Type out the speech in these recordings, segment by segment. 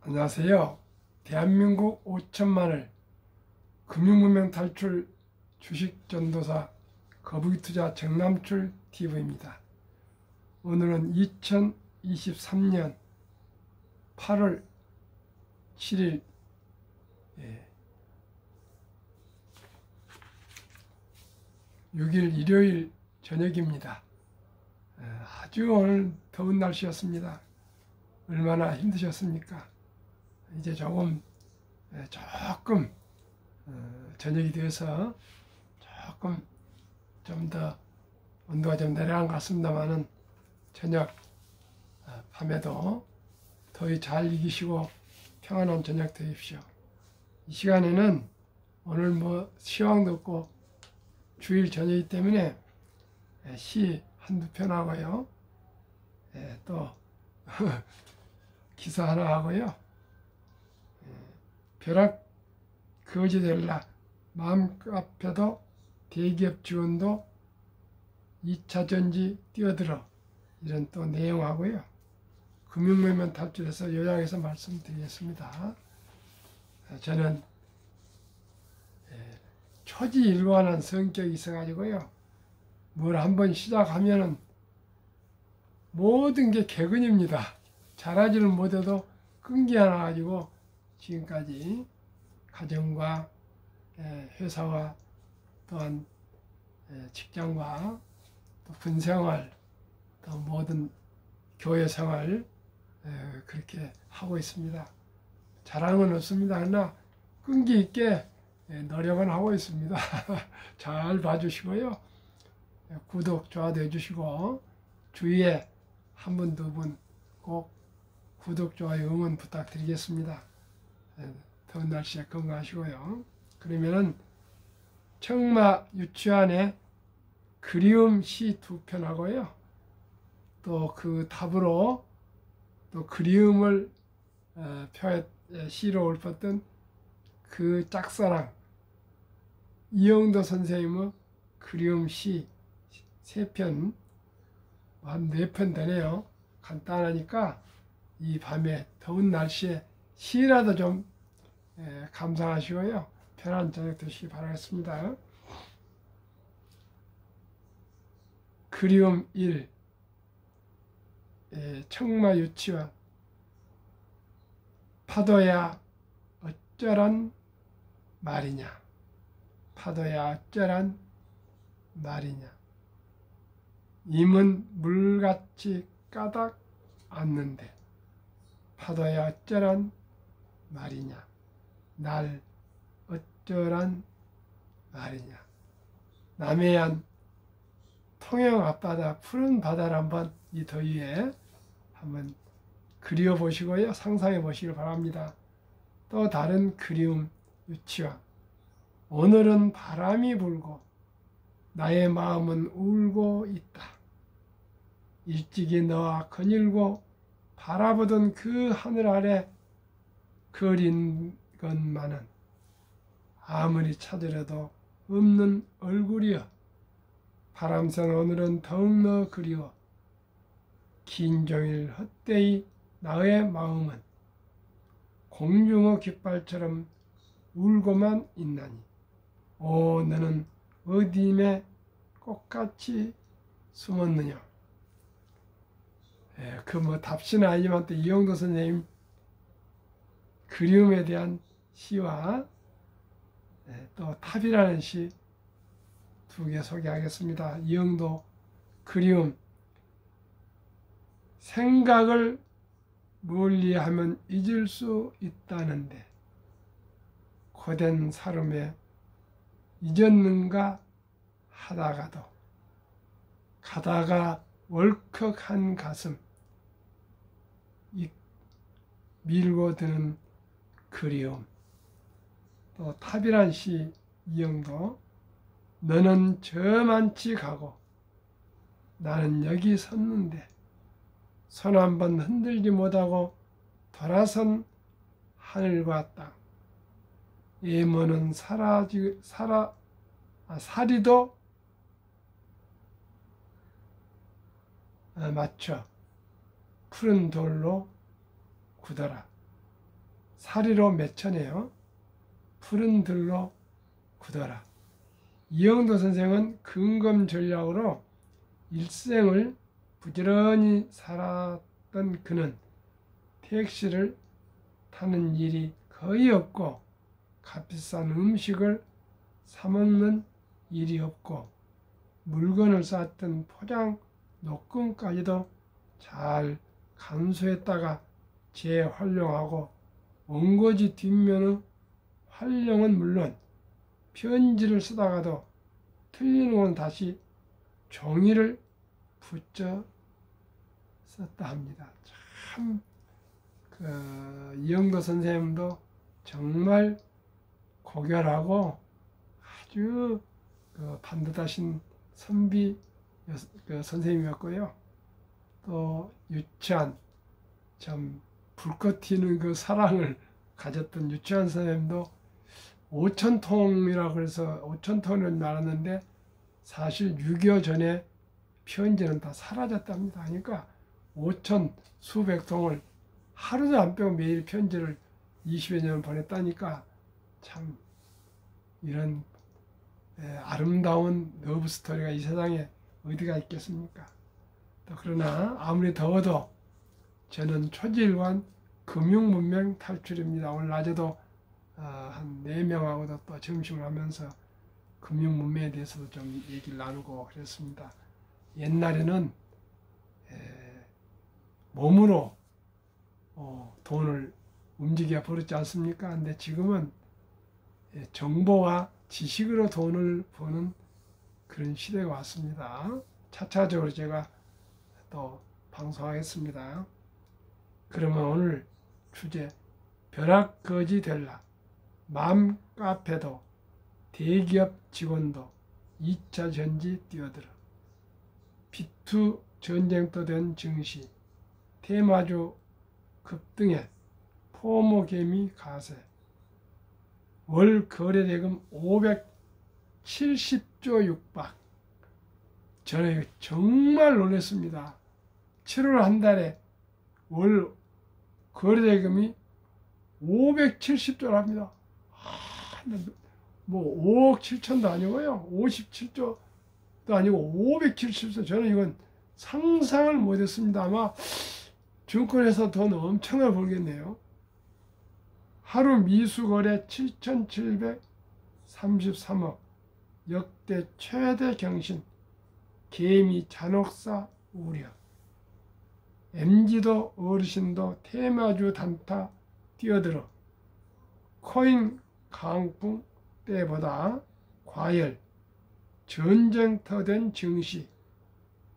안녕하세요. 대한민국 5천만을 금융문명 탈출 주식전도사 거북이투자 정남출 TV입니다. 오늘은 2023년 8월 7일 6일 일요일 저녁입니다. 아주 오늘 더운 날씨였습니다. 얼마나 힘드셨습니까? 이제 조금 저녁이 되어서 조금 좀 더 온도가 좀 내려간 것 같습니다만은 저녁 밤에도 더위 잘 이기시고 평안한 저녁 되십시오. 이 시간에는 오늘 뭐 시황도 없고 주일 저녁이기 때문에 시 한두 편 하고요. 또 기사 하나 하고요. 벼락 거지 될라 마음 카페도 대기업 지원도 2차 전지 뛰어들어 이런 또 내용하고요. 금융면면 탈출해서 요약해서 말씀드리겠습니다. 저는 초지일관한 성격이 있어가지고요. 뭘 한번 시작하면은 모든 게 개근입니다. 잘하지는 못해도 끈기 하나 가지고 지금까지 가정과 회사와 또한 직장과 또 군생활 또 모든 교회생활 그렇게 하고 있습니다. 자랑은 없습니다. 그러나 끈기 있게 노력은 하고 있습니다. 잘 봐주시고요. 구독, 좋아도 해주시고 주위에 한 분, 두 분 꼭 구독, 좋아요, 응원 부탁드리겠습니다. 더운 날씨에 건강하시고요. 그러면은 청마 유치원의 그리움 시 두 편하고요. 또 그 답으로 또 그리움을 시로 읊었던 그 짝사랑 이영도 선생님의 그리움 시 세 편, 한 네 편 되네요. 간단하니까 이 밤에 더운 날씨에 시라도 좀 감상하시고요. 편안한 저녁 되시기 바라겠습니다. 그리움 1 청마 유치원 파도야 어쩌란 말이냐 파도야 어쩌란 말이냐 임은 물같이 까닥 앉는데 파도야 어쩌란 말이냐 날 어쩌란 말이냐 남해안 통영 앞바다 푸른 바다를 한번 이 더위에 한번 그리워 보시고요. 상상해 보시길 바랍니다. 또 다른 그리움 유치원 오늘은 바람이 불고 나의 마음은 울고 있다. 일찍이 너와 거닐고 바라보던 그 하늘 아래 그린 것만은 아무리 찾으려도 없는 얼굴이여 바람선 오늘은 더욱 너 그리워 긴 종일 헛되이 나의 마음은 공중어 깃발처럼 울고만 있나니 오 너는 어디에 꽃같이 숨었느냐. 그 뭐 답시는 아니지만 또 이영도 선생님 그리움에 대한 시와 또 탑이라는 시 두 개 소개하겠습니다. 이영도 그리움 생각을 멀리하면 잊을 수 있다는데 고된 사름에 잊었는가 하다가도 가다가 월컥한 가슴 밀고 드는 그리움. 또 탑이란 시 이영도 너는 저만치 가고 나는 여기 섰는데 손 한 번 흔들지 못하고 돌아선 하늘과 땅 예모는 사리도 맞춰 푸른 돌로 굳어라. 사리로 맺혀내어 푸른 들로 굳어라. 이영도 선생은 근검 전략으로 일생을 부지런히 살았던 그는 택시를 타는 일이 거의 없고 값비싼 음식을 사 먹는 일이 없고 물건을 쌓았던 포장 녹금까지도 잘 간수했다가 재활용하고 원고지 뒷면의 활용은 물론 편지를 쓰다가도 틀리는 건 다시 종이를 붙여 썼다 합니다. 참 이영도 선생님도 정말 고결하고 아주 반듯하신 선비 선생님이었고요. 또 유치한 참 불꽃 튀는 그 사랑을 가졌던 유치한 선생님도 5,000통이라고 그래서 5,000통을 말하는데 사실 6.25 전에 편지는 다 사라졌답니다. 그러니까 5,000 수백 통을 하루도 안 빼고 매일 편지를 20여 년을 보냈다니까 참 이런 아름다운 러브 스토리가 이 세상에 어디가 있겠습니까? 또 그러나 아무리 더워도 저는 초지일관 금융문명 탈출입니다. 오늘 낮에도 한 4명하고도 또 점심을 하면서 금융문명에 대해서도 좀 얘기를 나누고 그랬습니다. 옛날에는 몸으로 돈을 움직여 버렸지 않습니까? 근데 지금은 정보와 지식으로 돈을 버는 그런 시대가 왔습니다. 차차적으로 제가 또 방송하겠습니다. 그러면 오늘 주제 벼락거지 될라. 맘카페도 대기업 직원도 2차 전지 뛰어들어. 비투 전쟁터 된 증시 테마주 급등에 포모개미 가세. 월 거래대금 570조 육박. 저는 정말 놀랐습니다. 7월 한 달에 월 거래대금이 570조랍니다. 뭐 5억 7천도 아니고요. 57조도 아니고 570조. 저는 이건 상상을 못했습니다. 아마 증권에서 돈 엄청나게 벌겠네요. 하루 미수거래 7,733억. 역대 최대 경신. 개미 잔혹사 우려. MZ도 어르신도 테마주 단타 뛰어들어 코인 강풍 때보다 과열, 전쟁터 된 증시,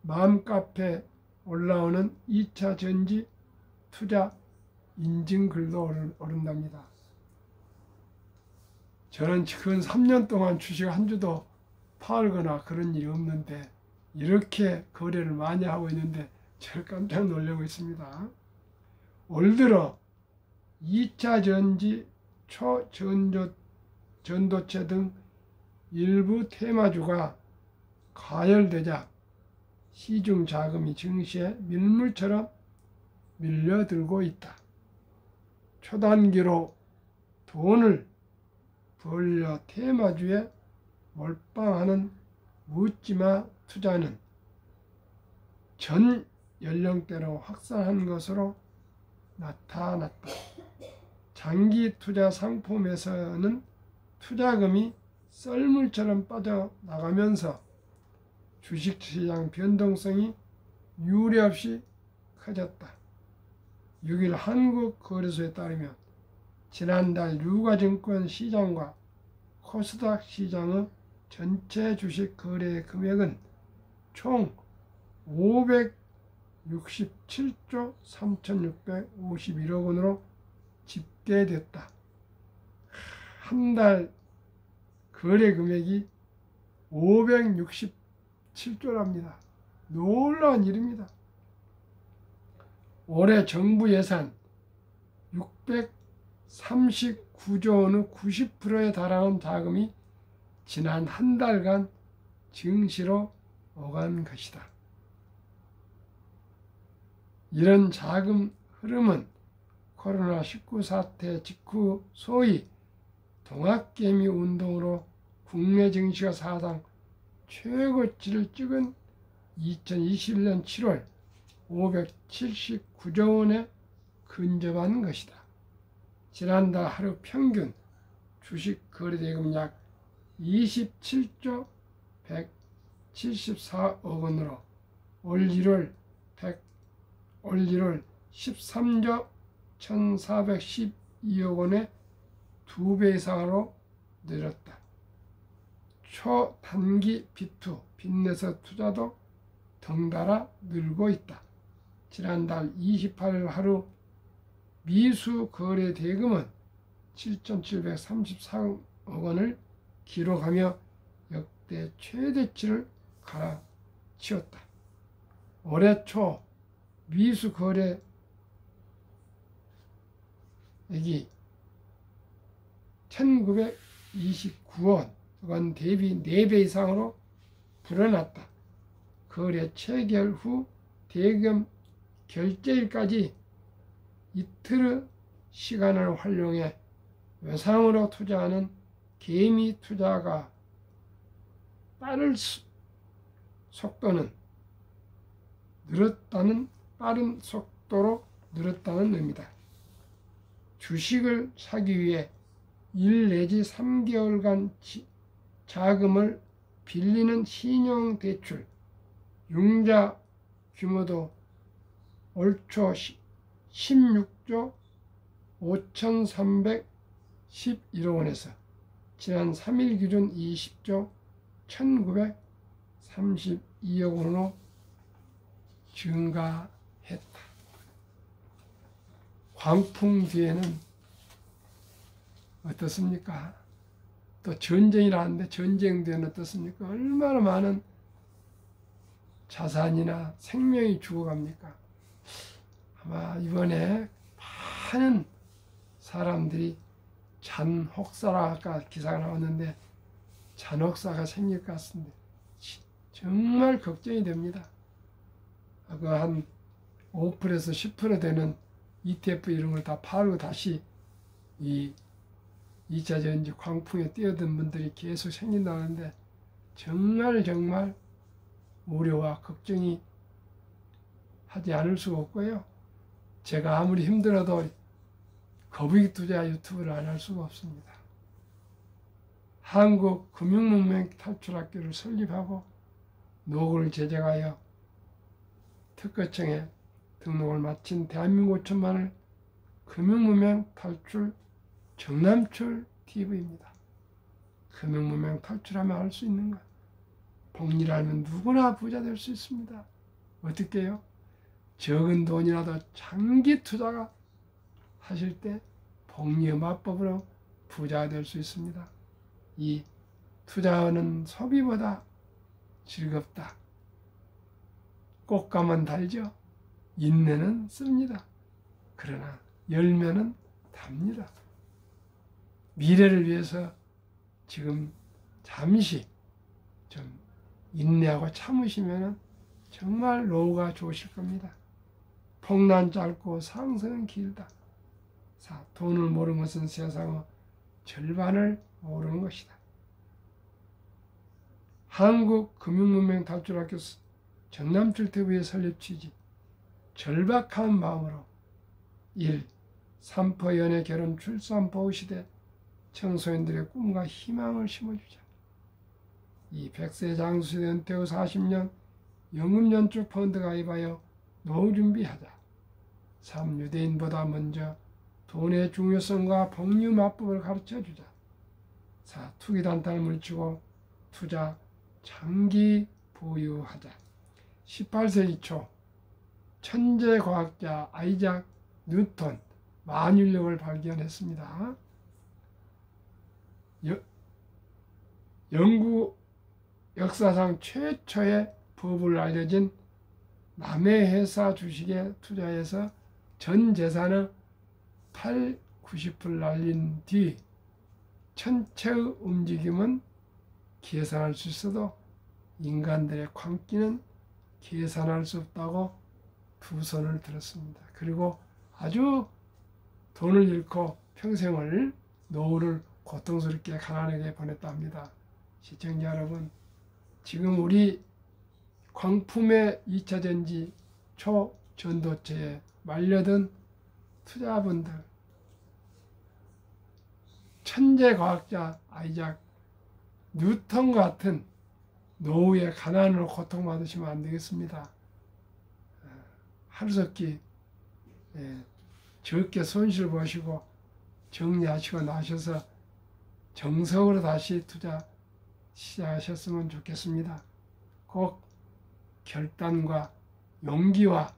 맘카페 올라오는 2차 전지 투자 인증글도 오른답니다. 저는 지금 3년 동안 주식 한 주도 팔거나 그런 일이 없는데 이렇게 거래를 많이 하고 있는데 저를 깜짝 놀라고 있습니다. 올 들어 2차 전지, 초전도체 등 일부 테마주가 과열되자 시중 자금이 증시에 밀물처럼 밀려들고 있다. 초단기로 돈을 벌려 테마주에 몰빵하는 묻지마 투자는 전 연령대로 확산한 것으로 나타났다. 장기 투자 상품에서는 투자금이 썰물처럼 빠져나가면서 주식시장 변동성이 유례없이 커졌다. 6일 한국거래소에 따르면 지난달 유가증권 시장과 코스닥 시장의 전체 주식 거래 금액은 총 567조 3,651억 원으로 집계됐다. 한 달 거래 금액이 567조랍니다. 놀라운 일입니다. 올해 정부 예산 639조 원의 90%에 달하는 자금이 지난 한 달간 증시로 오간 것이다. 이런 자금 흐름은 코로나19 사태 직후 소위 동학개미 운동으로 국내 증시가 사상 최고치를 찍은 2021년 7월 579조 원에 근접한 것이다. 지난달 하루 평균 주식 거래대금 약 27조 174억 원으로 올 1월 13조 1412억 원의 2배 이상으로 늘었다. 초단기 비투, 빚내서 투자도 덩달아 늘고 있다. 지난달 28일 하루 미수 거래 대금은 7,734억 원을 기록하며 역대 최대치를 갈아치웠다. 올해 초 미수 거래액이 $1,929억 원 대비 4배 이상으로 불어났다. 거래 체결 후 대금 결제일까지 이틀의 시간을 활용해 외상으로 투자하는 개미 투자가 빠른 속도로 늘었다는 의미다. 주식을 사기 위해 1 내지 3개월간 자금을 빌리는 신용대출 융자 규모도 올 초 16조 5,311억 원에서 지난 3일 기준 20조 1,932억 원으로 증가했다. 광풍 뒤에는 어떻습니까? 또 전쟁이라는데 전쟁 뒤에는 어떻습니까? 얼마나 많은 자산이나 생명이 죽어갑니까? 아마 이번에 많은 사람들이 잔혹사라 아까 기사가 나왔는데 잔혹사가 생길 것 같습니다. 정말 걱정이 됩니다. 그 한 5%에서 10% 되는 ETF 이런 걸 다 팔고 다시 이 2차 전지 광풍에 뛰어든 분들이 계속 생긴다는데 정말 우려와 걱정이 하지 않을 수가 없고요. 제가 아무리 힘들어도 거북이 투자 유튜브를 안 할 수가 없습니다. 한국 금융문명 탈출학교를 설립하고 노고를 제작하여 특허청에 등록을 마친 대한민국 5천만을 금융문명 탈출 정남출 TV입니다. 금융문명 탈출하면 할 수 있는 것. 복리를 알면 누구나 부자 될 수 있습니다. 어떻게 해요? 적은 돈이라도 장기 투자가 하실 때 복리의 마법으로 부자가 될 수 있습니다. 이 투자는 소비보다 즐겁다. 꽃감은 달죠. 인내는 씁니다. 그러나 열매는 답니다. 미래를 위해서 지금 잠시 좀 인내하고 참으시면 정말 노후가 좋으실 겁니다. 폭난 짧고 상승은 길다. 돈을 모르는 것은 세상의 절반을 모르는 것이다. 한국금융문명 탈출학교 정남출TV의 설립 취지. 절박한 마음으로 1. 삼포 연애 결혼 출산 보호 시대 청소년들의 꿈과 희망을 심어주자. 2. 100세 장수시대 은퇴 후 40년 연금연축 펀드 가입하여 노후 준비하자. 3. 유대인보다 먼저 돈의 중요성과 복리 마법을 가르쳐주자. 4. 투기단타를 물리치고 투자 장기 보유하자. 18세기 초 천재 과학자 아이작 뉴턴 만율력을 발견했습니다. 영국 역사상 최초의 법을 알려진 남의 회사 주식에 투자해서 전 재산의 90% 날린 뒤 천체의 움직임은 계산할 수 있어도 인간들의 광기는 계산할 수 없다고 두 손을 들었습니다. 그리고 아주 돈을 잃고 평생을 노후를 고통스럽게 가난하게 보냈다 합니다. 시청자 여러분, 지금 우리 광품의 2차 전지 초전도체에 말려든 투자분들, 천재 과학자 아이작 뉴턴 같은 노후의 가난으로 고통받으시면 안 되겠습니다. 하루속히 적게 손실 보시고 정리하시고 나셔서 정석으로 다시 투자 시작하셨으면 좋겠습니다. 꼭 결단과 용기와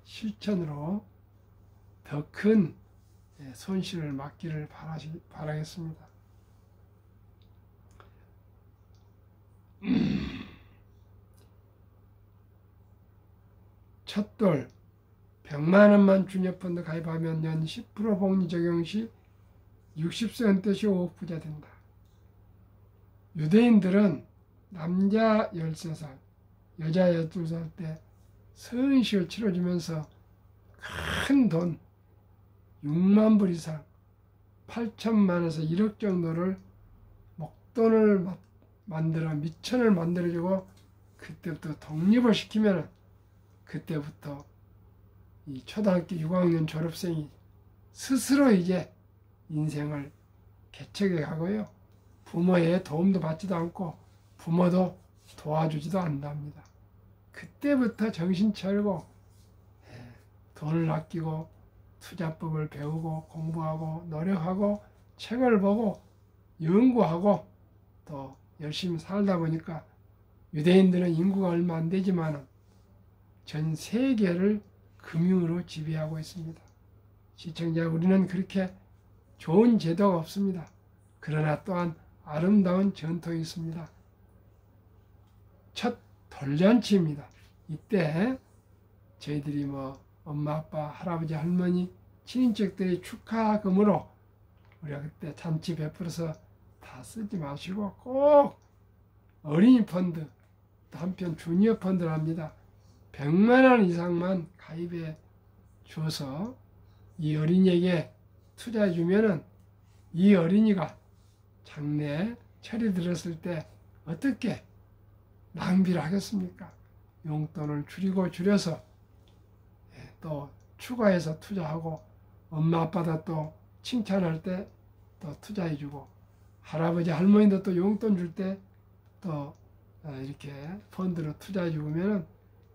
실천으로 더 큰 손실을 막기를 바라겠습니다. 첫돌 100만 원만 주녀펀드 가입하면 연 10% 복리 적용 시 60세 은퇴 시 5억 부자 된다. 유대인들은 남자 13살, 여자 12살 때 서은식을 치러주면서 큰 돈 6만 불 이상 8천만에서 1억 정도를 목돈을 만들어 미천을 만들어주고 그때부터 독립을 시키면 그때부터 이 초등학교 6학년 졸업생이 스스로 이제 인생을 개척해 가고요. 부모의 도움도 받지도 않고 부모도 도와주지도 않답니다. 그때부터 정신 차리고 돈을 아끼고 투자법을 배우고 공부하고 노력하고 책을 보고 연구하고 또 열심히 살다 보니까 유대인들은 인구가 얼마 안 되지만 전 세계를 금융으로 지배하고 있습니다. 시청자, 우리는 그렇게 좋은 제도가 없습니다. 그러나 또한 아름다운 전통이 있습니다. 첫 돌잔치입니다. 이때 저희들이 엄마, 아빠, 할아버지, 할머니, 친인척들이 축하금으로 우리가 그때 잔치 베풀어서 다 쓰지 마시고 꼭 어린이 펀드, 또 한편 주니어 펀드를 합니다. 100만 원 이상만 가입해 줘서 이 어린이에게 투자해 주면은 이 어린이가 장래 철이 들었을 때 어떻게 낭비를 하겠습니까? 용돈을 줄여서 또 추가해서 투자하고 엄마 아빠도 또 칭찬할 때 또 투자해 주고 할아버지 할머니도 또 용돈 줄 때 또 이렇게 펀드로 투자해 주면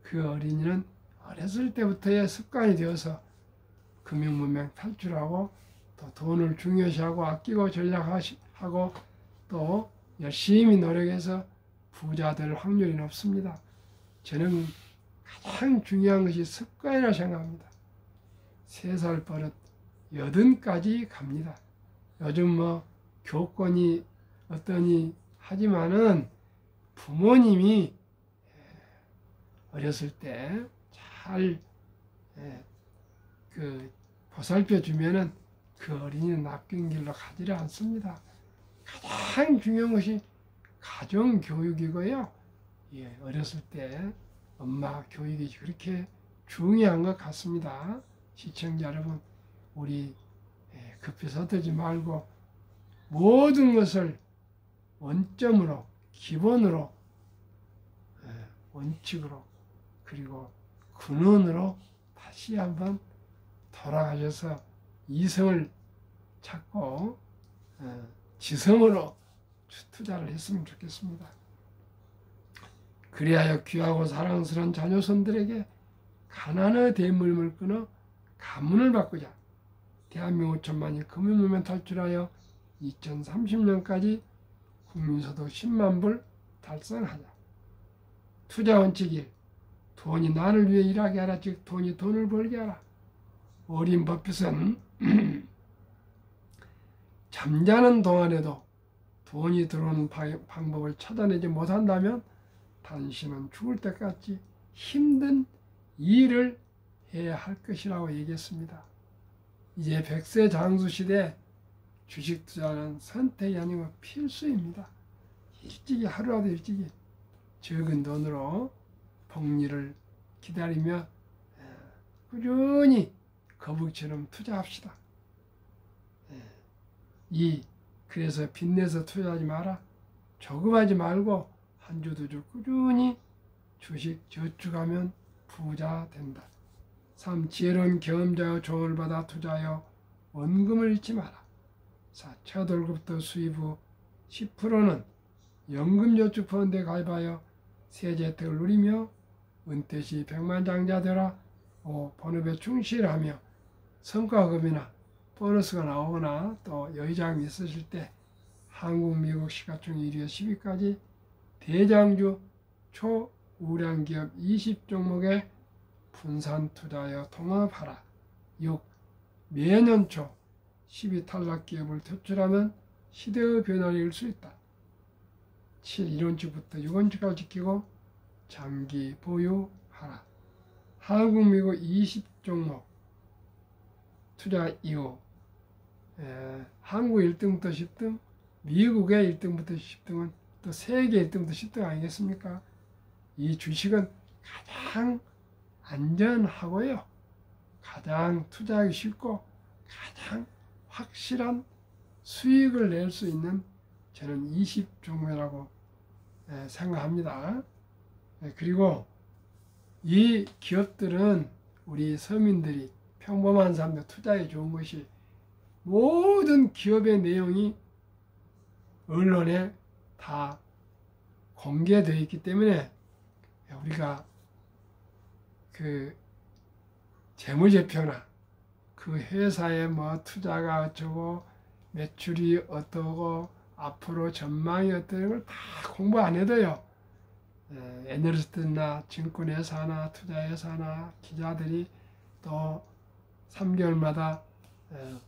그 어린이는 어렸을 때부터의 습관이 되어서 금융문맹 탈출하고 또 돈을 중요시하고 아끼고 전략하고 또 열심히 노력해서 부자 될 확률이 높습니다. 저는 가장 중요한 것이 습관이라고 생각합니다. 3살 버릇 80까지 갑니다. 요즘 교권이 어떠니 하지만은 부모님이 어렸을 때 잘 보살펴 주면은 그 어린이는 나쁜 길로 가지를 않습니다. 가장 중요한 것이 가정 교육이고요. 어렸을 때 엄마 교육이 그렇게 중요한 것 같습니다. 시청자 여러분, 우리 급히 서두르지 말고 모든 것을 원점으로, 기본으로, 원칙으로, 그리고 근원으로 다시 한번 돌아가셔서 이성을 찾고 지성으로 투자를 했으면 좋겠습니다. 그리하여 귀하고 사랑스러운 자녀손들에게 가난의 대물림을 끊어 가문을 바꾸자. 대한민국 5천만이 금융문맹 탈출하여 2030년까지 국민소득 10만 불 달성하자. 투자 원칙 1. 돈이 나를 위해 일하게 하라. 즉 돈이 돈을 벌게 하라. 어린 버핏은 잠자는 동안에도 돈이 들어오는 방법을 찾아내지 못한다면 당신은 죽을 때까지 힘든 일을 해야 할 것이라고 얘기했습니다. 이제 100세 장수 시대 주식 투자는 선택이 아니고 필수입니다. 일찍이 하루라도 일찍이 적은 돈으로 복리를 기다리며 꾸준히 거북이처럼 투자합시다. 2. 그래서 빚내서 투자하지 마라. 조급하지 말고 한 주 두 주 꾸준히 주식 저축하면 부자 된다. 3. 지혜로운 경험자의 조언을 받아 투자하여 원금을 잃지 마라. 4. 첫 월급부터 수입 후 10%는 연금저축펀드에 가입하여 세제 혜택을 누리며 은퇴 시 백만장자 되라. 5. 본업에 충실하며 성과급이나 보너스가 나오거나 또 여유자금이 있으실 때 한국, 미국 시가총 1위에서 10위까지 대장주 초우량기업 20종목에 분산 투자하여 통합하라. 6. 매년 초 10위 탈락 기업을 퇴출하면 시대의 변화를 이룰 수 있다. 7. 1원칙부터 6원칙까지 지키고 장기 보유하라. 한국, 미국 20종목 투자 이후 한국 1등부터 10등, 미국의 1등부터 10등은 또 세계 1등부터 10등 아니겠습니까? 이 주식은 가장 안전하고요. 가장 투자하기 쉽고 가장 확실한 수익을 낼 수 있는 저는 20종목이라고 생각합니다. 그리고 이 기업들은 우리 서민들이 평범한 사람들 투자에 좋은 것이 모든 기업의 내용이 언론에 다 공개되어 있기 때문에 우리가 그 재무제표나 그 회사의 뭐 투자가 어쩌고 매출이 어떠고 앞으로 전망이 어떤 걸 다 공부 안 해도요. 애널리스트나 증권회사나 투자회사나 기자들이 또 3개월마다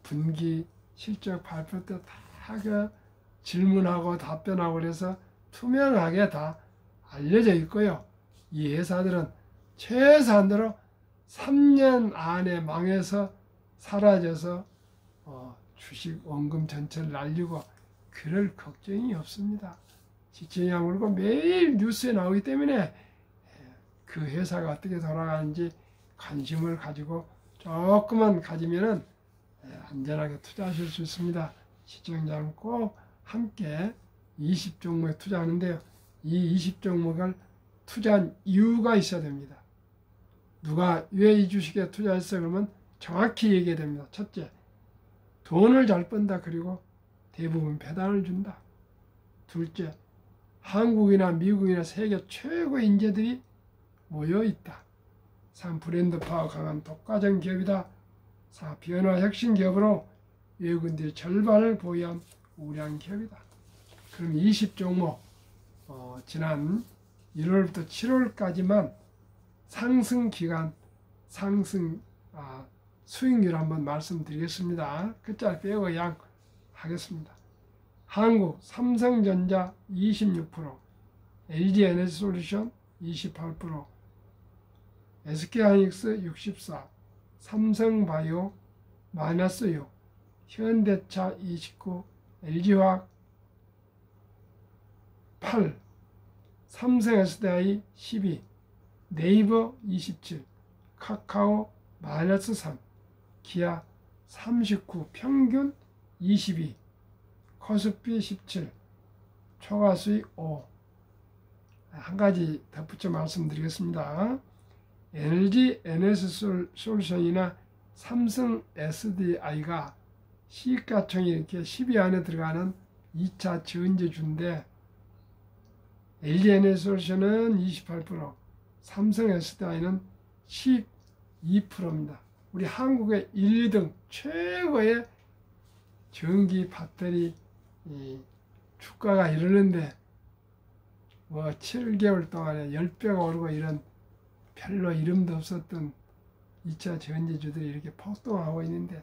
분기 실적 발표 때 다 그 질문하고 답변하고 그래서 투명하게 다 알려져 있고요. 이 회사들은 최소한으로 3년 안에 망해서 사라져서 주식 원금 전체를 날리고 그럴 걱정이 없습니다. 지천이 아물고 매일 뉴스에 나오기 때문에 그 회사가 어떻게 돌아가는지 관심을 가지고 조금만 가지면은 안전하게 투자하실 수 있습니다. 시청자는 꼭 함께 20종목에 투자하는데요. 이 20종목을 투자한 이유가 있어야 됩니다. 누가 왜 이 주식에 투자했어? 그러면 정확히 얘기해야 됩니다. 첫째, 돈을 잘 번다. 그리고 대부분 배당을 준다. 둘째, 한국이나 미국이나 세계 최고의 인재들이 모여 있다. 3. 브랜드 파워 강한 독과점 기업이다. 4. 변화 혁신 기업으로 외국인들이 절반을 보유한 우량 기업이다. 그럼 20종목 지난 1월부터 7월까지만 상승 기간 상승 수익률 한번 말씀드리겠습니다. 끝자리 빼고 그냥 하겠습니다. 한국 삼성전자 26%, LG에너지솔루션 28%, SK하이닉스 64%, 삼성바이오 마이너스 6%, 현대차 29%, LG화학 8%, 삼성SDI 12%, 네이버 27%, 카카오 마이너스 3%, 기아 39%, 평균 22%, 코스피 17%, 초과수익 5%. 한 가지 덧붙여 말씀드리겠습니다. LG 에너지솔루션이나 삼성 SDI가 시가총이 이렇게 10위 안에 들어가는 2차 전지주인데 LG 에너지솔루션은 28%, 삼성 SDI는 12%입니다. 우리 한국의 1, 2등 최고의 전기 배터리 주가가 이러는데 뭐 7개월 동안에 10배가 오르고 이런 별로 이름도 없었던 2차 전지주들이 이렇게 폭등하고 있는데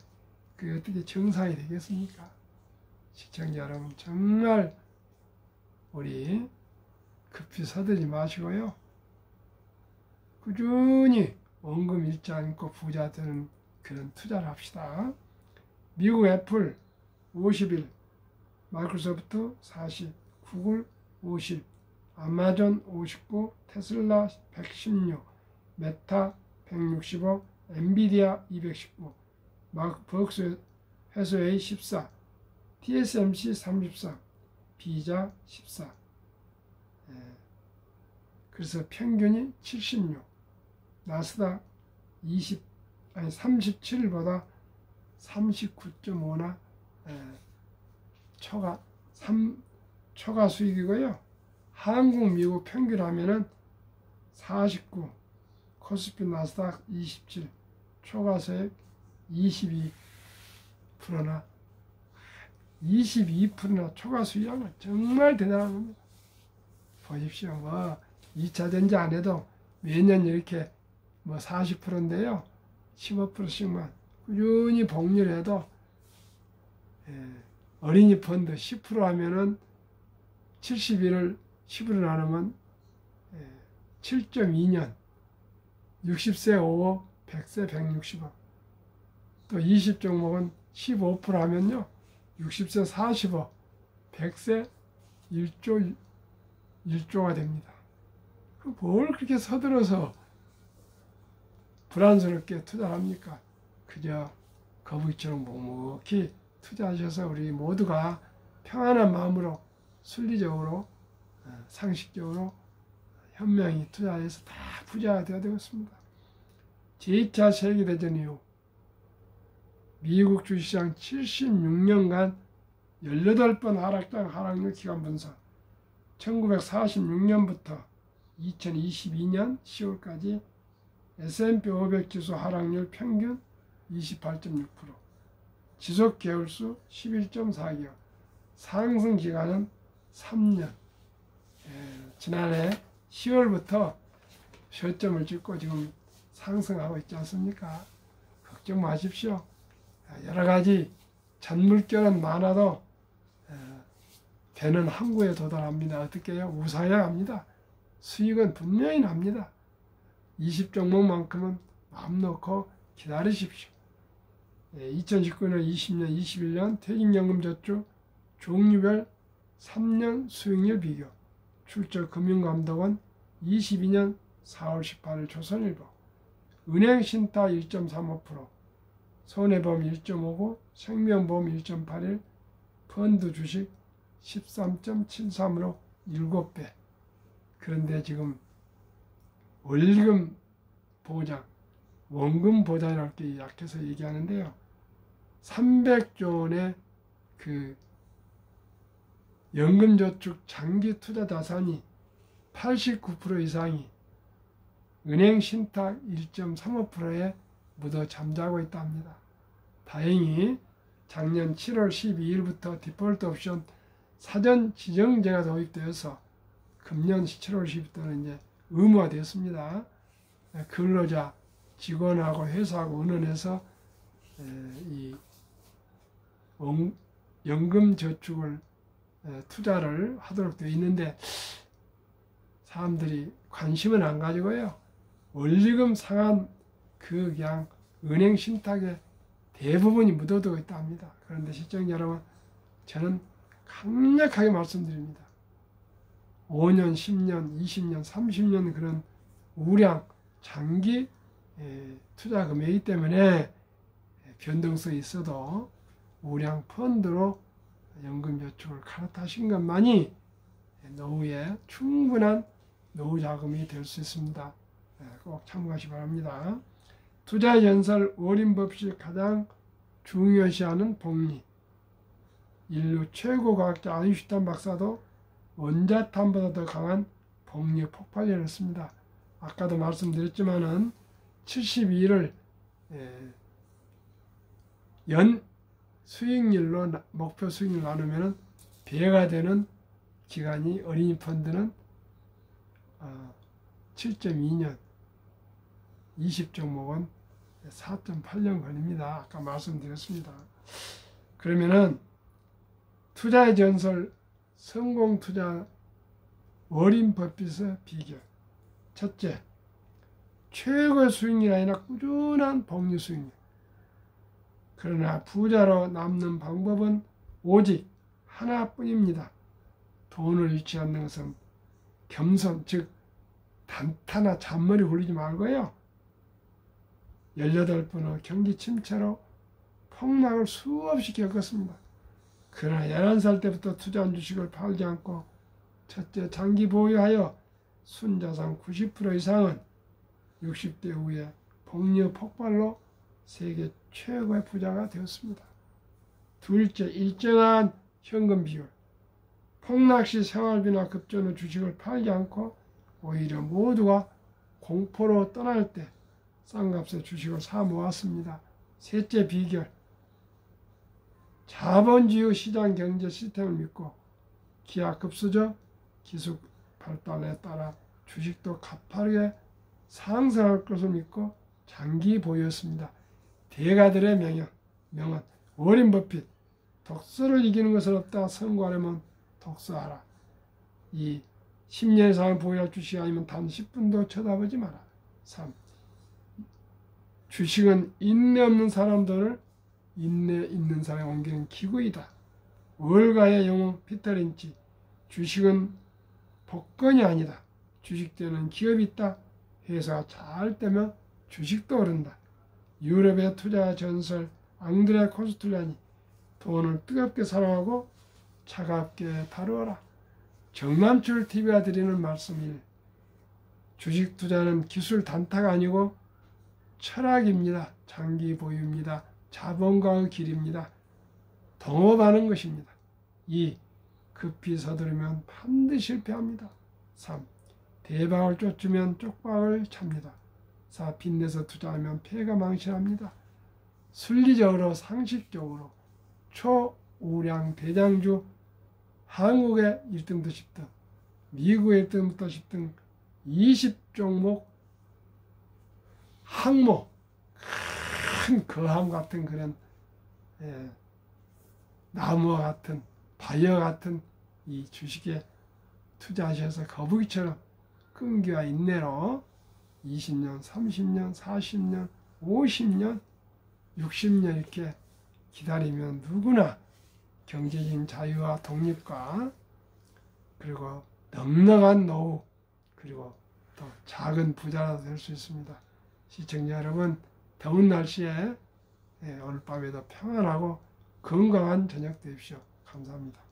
그게 어떻게 정상이 되겠습니까? 시청자 여러분, 정말 우리 급히 서두르지 마시고요. 꾸준히 원금 잃지 않고 부자 되는 그런 투자를 합시다. 미국 애플 51, 마이크로소프트 40, 구글 50, 아마존 59, 테슬라 116, 메타 165, 엔비디아 219, 마크버크스 회수A 14, TSMC 33, 비자 14. 그래서 평균이 76, 나스닥 37보다 39.5나 초과 수익이고요. 한국, 미국 평균하면은 49, 코스피 나스닥 27, 초과세액 22%나 22%나 초과 수익하면 정말 대단한 겁니다. 보십시오. 뭐 2차 전지 안 해도 매년 이렇게 뭐 40%인데요. 15%씩만 꾸준히 복리를 해도 어린이 펀드 10% 하면은 71을 10으로 나누면 7.2년 60세 5억 100세 160억 또 20종목은 15% 하면요 60세 40억 100세 1조가 됩니다. 뭘 그렇게 서둘러서 불안스럽게 투자합니까? 그저 거북이처럼 묵묵히 투자하셔서 우리 모두가 평안한 마음으로 순리적으로 상식적으로 현명히 투자해서 다 부자가 되어야 되겠습니다. 제2차 세계대전 이후 미국 주식시장 76년간 18번 하락률 기간 분석 1946년부터 2022년 10월까지 S&P 500 지수 하락률 평균 28.6%, 지속 개월수 11.4개월, 상승 기간은 3년. 지난해 10월부터 저점을 찍고 지금 상승하고 있지 않습니까? 걱정 마십시오. 여러 가지 잔물결은 많아도 배는 항구에 도달합니다. 어떻게 해요? 우상향 합니다. 수익은 분명히 납니다. 20종목만큼은 마음 놓고 기다리십시오. 2019년, 20년, 21년 퇴직연금저축 종류별 3년 수익률 비교 출처 금융감독원 22년 4월 18일 조선일보 은행신탁 1.35%, 손해보험 1.59, 생명보험 1.81, 펀드 주식 13.73으로 7배. 그런데 지금 원리금 보장, 원금 보장이라고 약해서 얘기하는데요. 300조 원의 그 연금저축 장기 투자 자산이 89% 이상이 은행 신탁 1.35%에 묻어 잠자고 있답니다. 다행히 작년 7월 12일부터 디폴트 옵션 사전 지정제가 도입되어서 금년 7월 10일부터는 이제 의무화되었습니다. 근로자, 직원하고 회사하고 은행에서 이 연금저축을 투자를 하도록 되어 있는데 사람들이 관심은 안 가지고요. 원리금 상한 그 그냥 은행 신탁에 대부분이 묻어두고 있다 합니다. 그런데 시청자 여러분, 저는 강력하게 말씀드립니다. 5년, 10년, 20년, 30년 그런 우량 장기 투자 금액이기 때문에 변동성이 있어도 우량 펀드로 연금저축을 갈아타신 것만이 노후에 충분한 노후 자금이 될 수 있습니다. 꼭 참고하시기 바랍니다. 투자 전설 워린 버핏이 가장 중요시하는 복리. 인류 최고 과학자 아인슈타인 박사도 원자탄보다 더 강한 복리 폭발을 일었습니다. 아까도 말씀드렸지만은 72를 연 수익률로 목표 수익률 나누면 배가 되는 기간이 어린이 펀드는 7.2년, 20종목은 4.8년 걸립니다. 아까 말씀드렸습니다. 그러면은 투자의 전설 성공 투자 워린 버핏의 비결. 첫째, 최고 수익률이 아니라 꾸준한 복리 수익률. 그러나 부자로 남는 방법은 오직 하나뿐입니다. 돈을 잃지 않는 것은 겸손, 즉 단타나 잔머리 굴리지 말고요. 18번의 경기 침체로 폭락을 수없이 겪었습니다. 그러나 11살 때부터 투자한 주식을 팔지 않고 첫째, 장기 보유하여 순자산 90% 이상은 60대 후에 복리 폭발로 세계 최고의 부자가 되었습니다. 둘째, 일정한 현금 비율. 폭락 시 생활비나 급전 후 주식을 팔지 않고 오히려 모두가 공포로 떠날 때 싼 값에 주식을 사 모았습니다. 셋째 비결. 자본주의 시장 경제 시스템을 믿고 기하급수적 기술 발달에 따라 주식도 가파르게 상승할 것을 믿고 장기 보유했습니다. 대가들의 명언 워렌 버핏, 독서를 이기는 것은 없다. 성공하려면 독서하라. 이 10년 이상을 보유할 주식 아니면 단 10분도 쳐다보지 마라. 3. 주식은 인내 없는 사람들을 인내 있는 사람에 옮기는 기구이다. 월가의 영웅 피터 린치. 주식은 복권이 아니다. 주식되는 기업이 있다. 회사가 잘 되면 주식도 오른다. 유럽의 투자 전설 앙드레 코스툴란이 돈을 뜨겁게 사랑하고 차갑게 다루어라. 정남출 TV가 드리는 말씀 1. 주식 투자는 기술 단타가 아니고 철학입니다. 장기 보유입니다. 자본가의 길입니다. 동업하는 것입니다. 2. 급히 서두르면 반드시 실패합니다. 3. 대박을 쫓으면 쪽박을 찹니다. 4. 빚내서 투자하면 폐가 망신합니다. 순리적으로 상식적으로 초우량 대장주 한국의 1등부터 10등, 미국의 1등부터 10등 20종목 항모 큰 거함 같은 그런 나무와 같은 바위와 같은 이 주식에 투자하셔서 거북이처럼 끈기와 인내로 20년, 30년, 40년, 50년, 60년 이렇게 기다리면 누구나 경제적인 자유와 독립과 그리고 넉넉한 노후 그리고 또 작은 부자라도 될 수 있습니다. 시청자 여러분, 더운 날씨에 오늘 밤에도 평안하고 건강한 저녁 되십시오. 감사합니다.